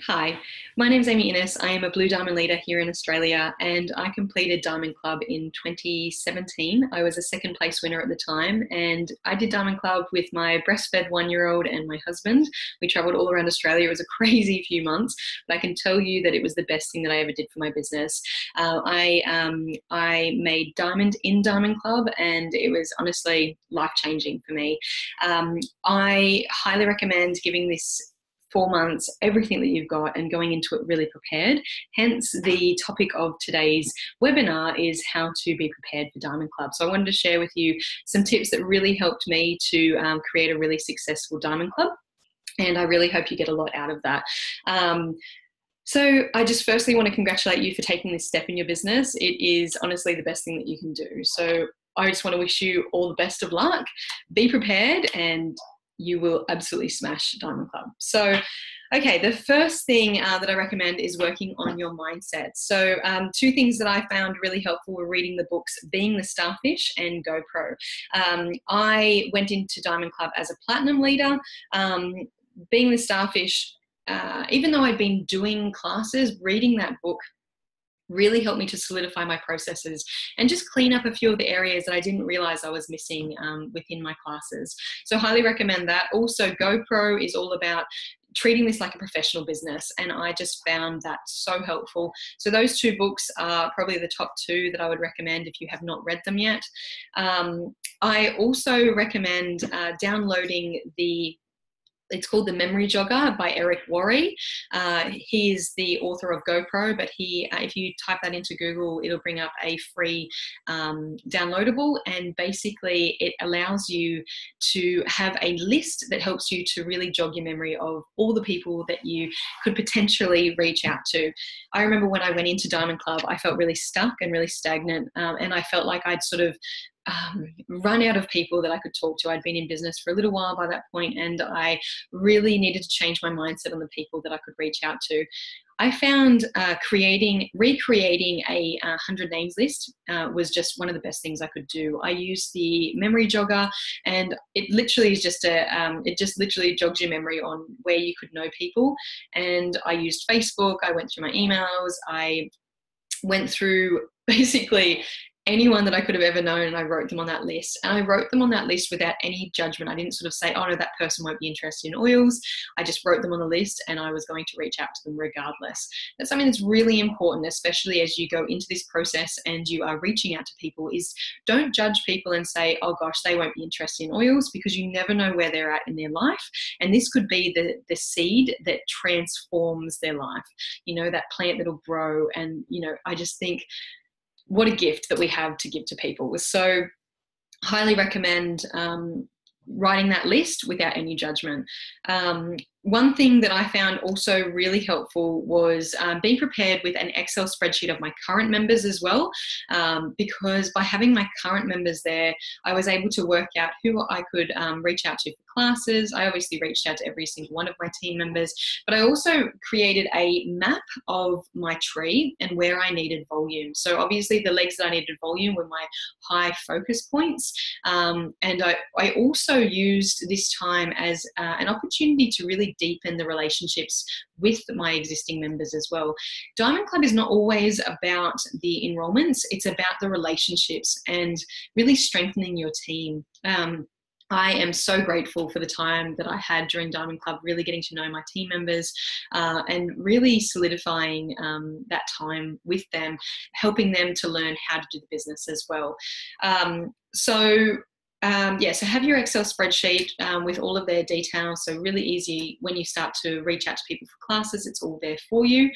Hi, my name's Amy Innes. I am a Blue Diamond leader here in Australia, and I completed Diamond Club in 2017. I was a second place winner at the time, and I did Diamond Club with my breastfed 1-year-old and my husband. We traveled all around Australia. It was a crazy few months, but I can tell you that it was the best thing that I ever did for my business. I made Diamond in Diamond Club, and it was honestly life-changing for me. I highly recommend giving this 4 months, everything that you've got, and going into it really prepared. Hence, the topic of today's webinar is how to be prepared for Diamond Club. So I wanted to share with you some tips that really helped me to create a really successful Diamond Club. And I really hope you get a lot out of that. So I just firstly want to congratulate you for taking this step in your business. It is honestly the best thing that you can do. So I just want to wish you all the best of luck. Be prepared, and you will absolutely smash Diamond Club. So, okay, the first thing that I recommend is working on your mindset. So two things that I found really helpful were reading the books Being the Starfish and GoPro. I went into Diamond Club as a platinum leader. Being the Starfish, even though I'd been doing classes, reading that book really helped me to solidify my processes and just clean up a few of the areas that I didn't realize I was missing within my classes. So highly recommend that. Also, GoPro is all about treating this like a professional business, and I just found that so helpful. So those two books are probably the top two that I would recommend if you have not read them yet. I also recommend downloading it's called the Memory Jogger by Eric Worre. He is the author of GoPro, but if you type that into Google, it'll bring up a free downloadable, and basically it allows you to have a list that helps you to really jog your memory of all the people that you could potentially reach out to. I remember when I went into Diamond Club, I felt really stuck and really stagnant, and I felt like I'd sort of run out of people that I could talk to. I'd been in business for a little while by that point, and I really needed to change my mindset on the people that I could reach out to. I found recreating a 100 names list was just one of the best things I could do. I used the Memory Jogger, and it literally is just it just literally jogs your memory on where you could know people. And I used Facebook. I went through my emails. I went through basically anyone that I could have ever known, and I wrote them on that list. And I wrote them on that list without any judgment. I didn't sort of say, oh no, that person won't be interested in oils. I just wrote them on the list, and I was going to reach out to them regardless. That's something that's really important, especially as you go into this process and you are reaching out to people, is don't judge people and say, oh gosh, they won't be interested in oils, because you never know where they're at in their life. And this could be the seed that transforms their life, that plant that'll grow. And, I just think, what a gift that we have to give to people. So highly recommend writing that list without any judgment. One thing that I found also really helpful was being prepared with an Excel spreadsheet of my current members as well, because by having my current members there, I was able to work out who I could reach out to for classes. I obviously reached out to every single one of my team members, but I also created a map of my tree and where I needed volume. So obviously the legs that I needed volume were my high focus points. And I also used this time as an opportunity to really deepen the relationships with my existing members as well. Diamond Club is not always about the enrollments, it's about the relationships and really strengthening your team. I am so grateful for the time that I had during Diamond Club, really getting to know my team members and really solidifying that time with them, helping them to learn how to do the business as well. So have your Excel spreadsheet with all of their details. So really easy when you start to reach out to people for classes, it's all there for you.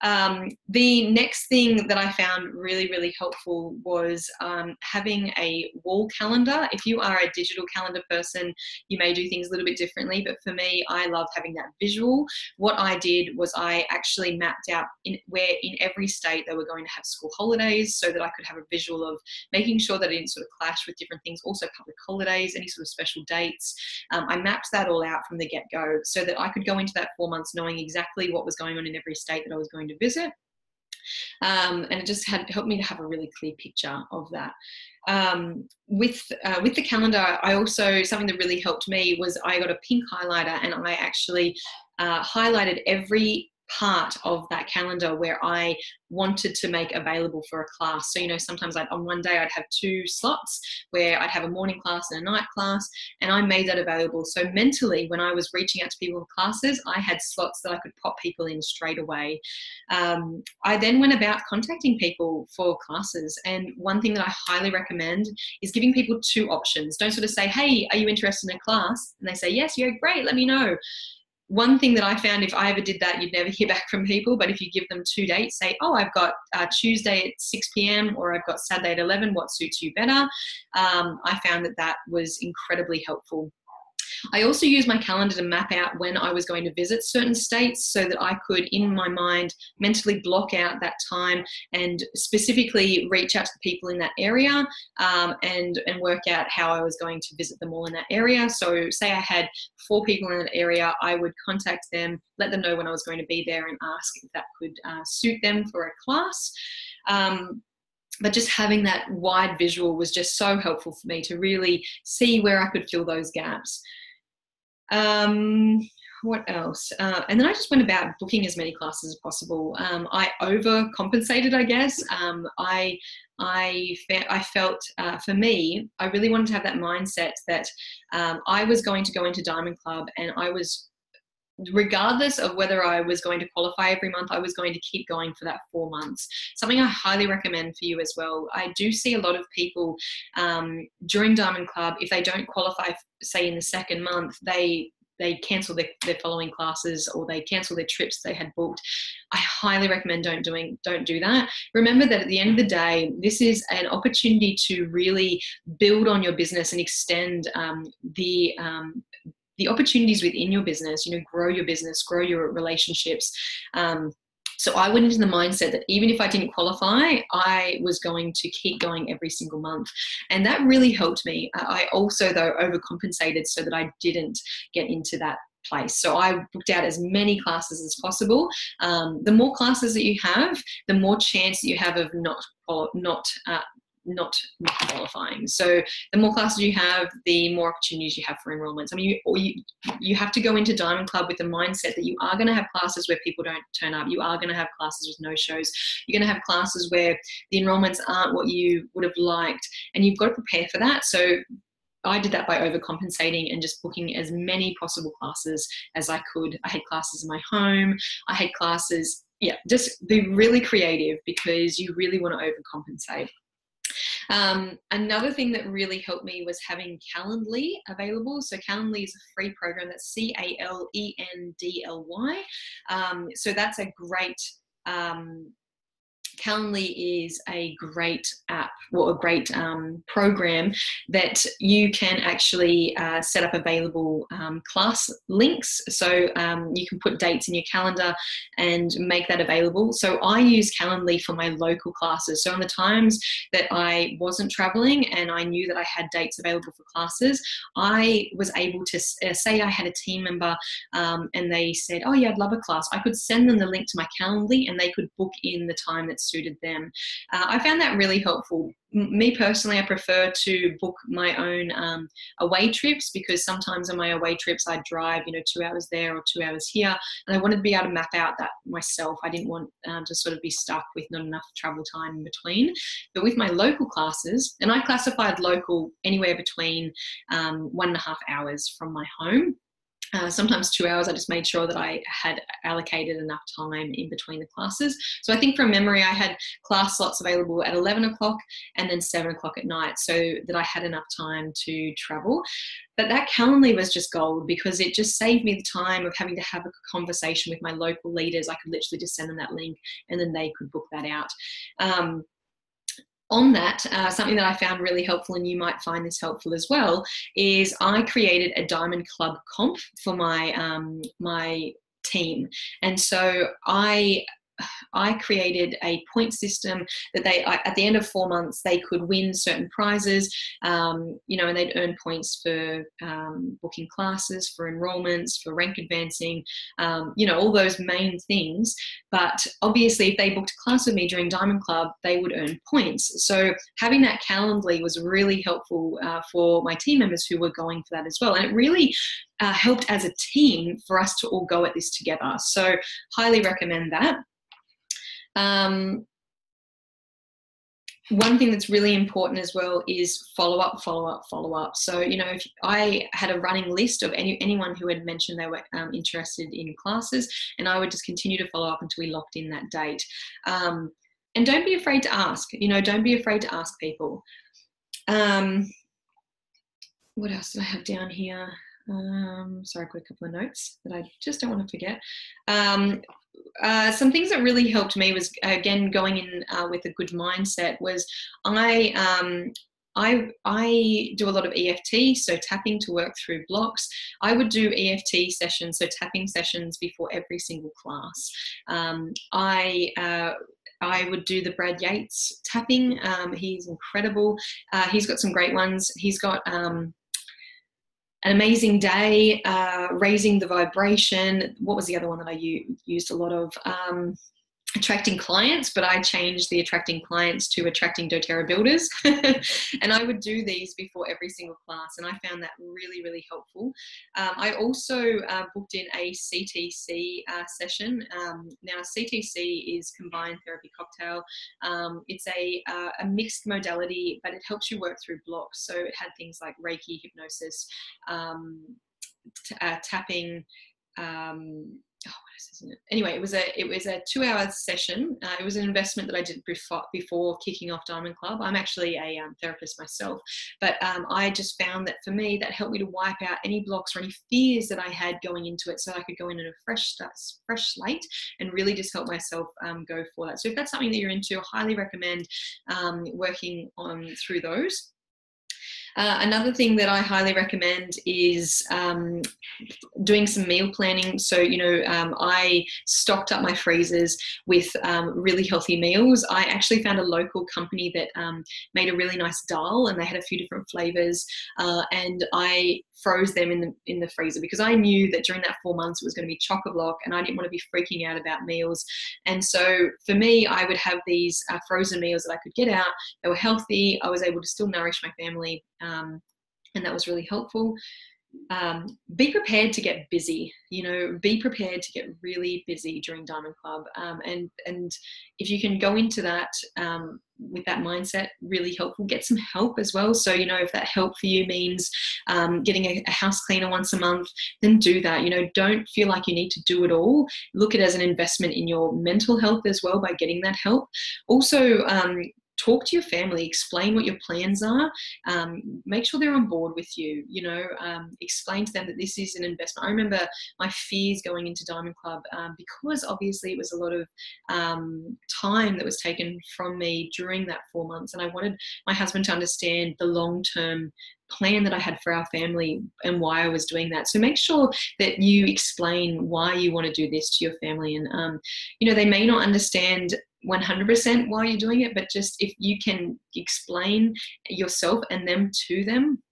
The next thing that I found really, really helpful was having a wall calendar. If you are a digital calendar person, you may do things a little bit differently, but for me, I love having that visual. What I did was I actually mapped out where in every state they were going to have school holidays, so that I could have a visual of making sure that it didn't sort of clash with different things, also public holidays, any sort of special dates. I mapped that all out from the get-go so that I could go into that 4 months knowing exactly what was going on in every state that I was going to visit. And it just helped me to have a really clear picture of that. With the calendar, I also, something that really helped me was I got a pink highlighter, and I actually highlighted every part of that calendar where I wanted to make available for a class. So, you know, sometimes on one day I'd have 2 slots where I'd have a morning class and a night class, and I made that available. So mentally, when I was reaching out to people for classes, I had slots that I could pop people in straight away. I then went about contacting people for classes, and one thing that I highly recommend is giving people 2 options. Don't sort of say, hey, are you interested in a class? And they say, yes, yeah, great, let me know. One thing that I found, if I ever did that, you'd never hear back from people. But if you give them 2 dates, say, oh, I've got Tuesday at 6 p.m. or I've got Saturday at 11, what suits you better? I found that that was incredibly helpful. I also used my calendar to map out when I was going to visit certain states so that I could, in my mind, mentally block out that time and specifically reach out to the people in that area and work out how I was going to visit them all in that area. So say I had 4 people in that area, I would contact them, let them know when I was going to be there and ask if that could suit them for a class. But just having that wide visual was just so helpful for me to really see where I could fill those gaps. What else? And then I just went about booking as many classes as possible. I overcompensated, I guess. I felt, for me, I really wanted to have that mindset that I was going to go into Diamond Club, and I was, regardless of whether I was going to qualify every month, I was going to keep going for that 4 months. Something I highly recommend for you as well. I do see a lot of people during Diamond Club, if they don't qualify, say in the 2nd month, they cancel their following classes, or they cancel their trips they had booked. I highly recommend don't do that. Remember that at the end of the day, this is an opportunity to really build on your business and extend the opportunities within your business, you know, grow your business, grow your relationships. So I went into the mindset that even if I didn't qualify, I was going to keep going every single month. And that really helped me. I also, though, overcompensated so that I didn't get into that place. So I booked out as many classes as possible. The more classes that you have, the more chance that you have of not qualifying. So the more classes you have, the more opportunities you have for enrollments. I mean, you have to go into Diamond Club with the mindset that you are going to have classes where people don't turn up. You are going to have classes with no shows. You're going to have classes where the enrollments aren't what you would have liked, and you've got to prepare for that. So I did that by overcompensating and just booking as many possible classes as I could. I had classes in my home. I had classes, just be really creative, because you really want to overcompensate. Another thing that really helped me was having Calendly available. So Calendly is a free program. That's Calendly. So that's a great, Calendly is a great app, or a great program that you can actually set up available class links. So you can put dates in your calendar and make that available. So I use Calendly for my local classes. So on the times that I wasn't traveling and I knew that I had dates available for classes, I was able to say I had a team member and they said, oh yeah, I'd love a class. I could send them the link to my Calendly and they could book in the time that suited them. I found that really helpful. Me personally, I prefer to book my own away trips, because sometimes on my away trips I drive 2 hours there or 2 hours here, and I wanted to be able to map out that myself. I didn't want to sort of be stuck with not enough travel time in between. But with my local classes, and I classified local anywhere between 1.5 hours from my home. Sometimes 2 hours. I just made sure that I had allocated enough time in between the classes. So I think from memory, I had class slots available at 11 o'clock and then 7 o'clock at night, so that I had enough time to travel. But that Calendly was just gold, because it just saved me the time of having to have a conversation with my local leaders. I could literally just send them that link and then they could book that out. On that, something that I found really helpful, and you might find this helpful as well, is I created a Diamond Club comp for my my team. And so I I created a point system that at the end of 4 months, they could win certain prizes, you know, and they'd earn points for booking classes, for enrollments, for rank advancing, you know, all those main things. But obviously, if they booked a class with me during Diamond Club, they would earn points. So having that Calendly was really helpful for my team members who were going for that as well. And it really helped as a team for us to all go at this together. So highly recommend that. One thing that's really important as well is follow up, follow up, follow up. So, you know, if I had a running list of anyone who had mentioned they were interested in classes, and I would just continue to follow up until we locked in that date. And don't be afraid to ask, you know, don't be afraid to ask people. What else did I have down here? Sorry, I've got a couple of notes that I just don't want to forget. Some things that really helped me was, again, going in with a good mindset was I do a lot of EFT, so tapping to work through blocks. I would do EFT sessions, so tapping sessions before every single class. I would do the Brad Yates tapping. He's incredible. He's got some great ones. He's got An Amazing Day, Raising the Vibration. What was the other one that I used a lot of? Attracting Clients, but I changed the Attracting Clients to Attracting doTERRA Builders. And I would do these before every single class, and I found that really, really helpful. I also booked in a CTC session. Now, CTC is Combined Therapy Cocktail. It's a mixed modality, but it helps you work through blocks. So it had things like Reiki, hypnosis, tapping, anyway, it was a 2-hour session. It was an investment that I did before kicking off Diamond Club. I'm actually a therapist myself, but I just found that for me, that helped me to wipe out any blocks or any fears that I had going into it, so I could go in a fresh slate and really just help myself go for that. So if that's something that you're into, I highly recommend working on through those. Another thing that I highly recommend is doing some meal planning. So, you know, I stocked up my freezers with really healthy meals. I actually found a local company that made a really nice dal, and they had a few different flavors, and I froze them in the freezer because I knew that during that 4 months it was going to be chock-a-block, and I didn't want to be freaking out about meals. And so for me, I would have these frozen meals that I could get out. They were healthy. I was able to still nourish my family, and that was really helpful. Be prepared to get busy, you know, be prepared to get really busy during Diamond Club. And if you can go into that with that mindset, really helpful. Get some help as well. So, you know, if that help for you means getting a house cleaner once a month, then do that. You know, don't feel like you need to do it all. Look at it as an investment in your mental health as well by getting that help. Also, talk to your family, explain what your plans are, make sure they're on board with you, you know, explain to them that this is an investment. I remember my fears going into Diamond Club because obviously it was a lot of time that was taken from me during that 4 months, and I wanted my husband to understand the long-term plan that I had for our family and why I was doing that. So make sure that you explain why you want to do this to your family, and you know, they may not understand 100% why you're doing it, but just if you can explain yourself and them to them,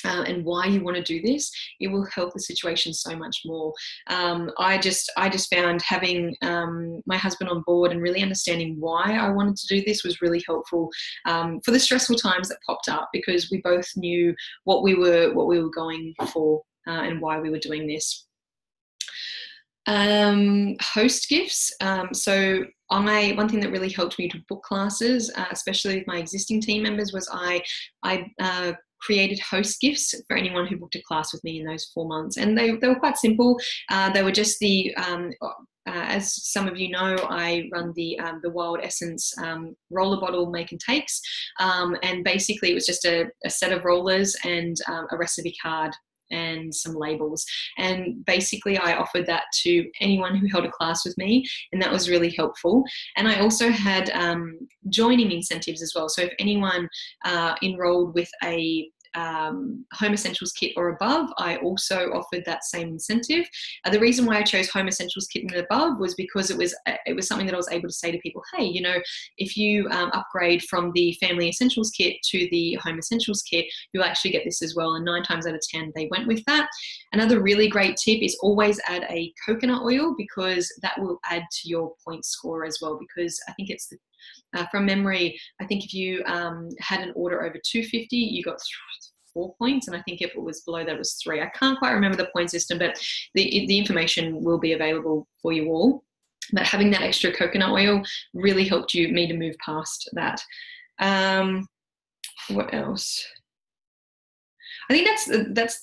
and why you want to do this, it will help the situation so much more. I just found having my husband on board and really understanding why I wanted to do this was really helpful for the stressful times that popped up, because we both knew what we were going for and why we were doing this. Host gifts. So one thing that really helped me to book classes, especially with my existing team members, was I created host gifts for anyone who booked a class with me in those 4 months. And they were quite simple. They were just as some of you know, I run the Wild Essence roller bottle make and takes. And basically it was just a set of rollers and a recipe card and some labels, and basically I offered that to anyone who held a class with me, and that was really helpful. And I also had joining incentives as well. So if anyone enrolled with a Home Essentials Kit or above, I also offered that same incentive. The reason why I chose Home Essentials Kit and above was because it was something that I was able to say to people, hey, you know, if you upgrade from the Family Essentials Kit to the Home Essentials Kit, you'll actually get this as well. And 9 times out of 10, they went with that. Another really great tip is always add a coconut oil, because that will add to your point score as well. Because I think it's from memory, I think if you had an order over 250, you got 4 points, and I think if it was below that, it was 3. I can't quite remember the point system, but the information will be available for you all. But having that extra coconut oil really helped me to move past that. What else? I think that's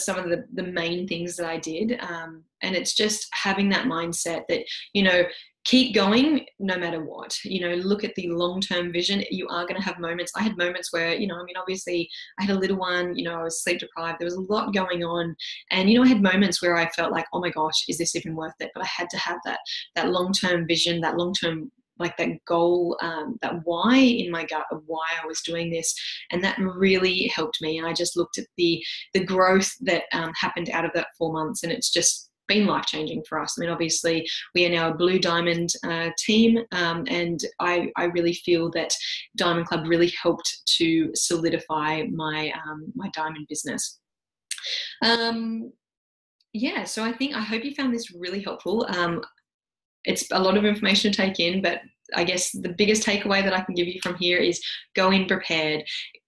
some of the main things that I did, and it's just having that mindset that, you know, keep going no matter what. You know, look at the long-term vision. You are going to have moments. I had moments where, you know, I mean, obviously I had a little one, you know, I was sleep deprived. There was a lot going on. And, you know, I had moments where I felt like, oh my gosh, is this even worth it? But I had to have that long-term vision, that long-term, like that goal, that why in my gut of why I was doing this. And that really helped me. And I just looked at the growth that happened out of that 4 months, and it's just been life-changing for us. I mean, obviously we are now a Blue Diamond team, and I really feel that Diamond Club really helped to solidify my my diamond business. Yeah, so I hope you found this really helpful. It's a lot of information to take in, but I guess the biggest takeaway that I can give you from here is go in prepared,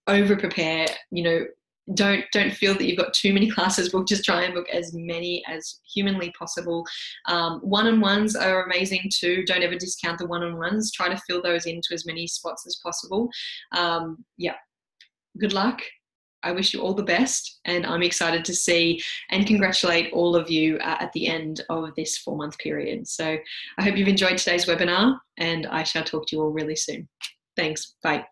over prepare. You know, don't feel that you've got too many classes booked. Just try and book as many as humanly possible. One-on-ones are amazing too. Don't ever discount the one-on-ones. Try to fill those into as many spots as possible. Yeah, good luck. I wish you all the best, and I'm excited to see and congratulate all of you at the end of this 4-month period. So I hope you've enjoyed today's webinar, and I shall talk to you all really soon. Thanks. Bye.